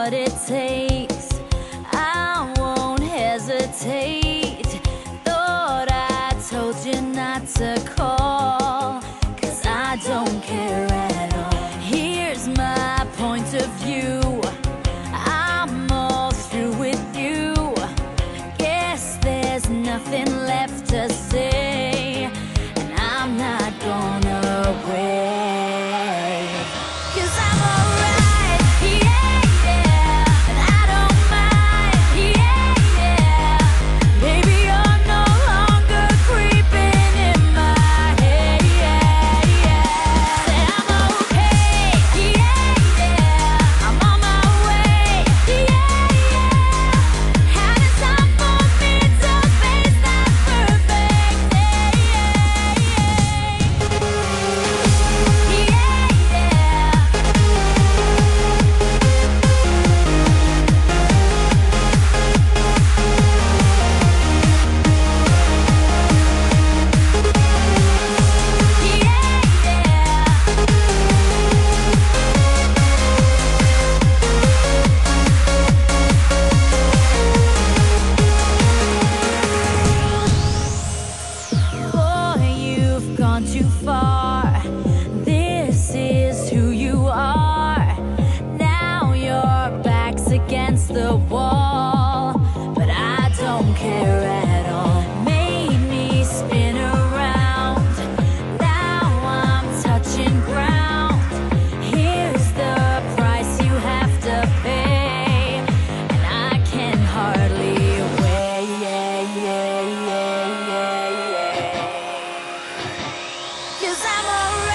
what it takes. I won't hesitate. Thought I told you not to call, 'cause I don't care at all. Here's my point of view. I'm all through with you. Guess there's nothing left to say, and I'm not gonna wait. 'Cause I'm alright, yeah, yeah, and I don't mind, yeah, yeah. Baby, you're no longer creeping in my head, yeah, yeah. Say I'm okay, yeah, yeah. I'm on my way, yeah, yeah. Had it's time for me to face that perfect day, yeah, yeah. Yeah, yeah. Boy, you've gone too far. This is who you are. Now your back's against the wall, but I don't care at all. Made me spin around. Now I'm touching ground. Here's the price you have to pay, and I can hardly wait. Yeah, yeah, yeah, yeah, yeah. 'Cause I'm alright.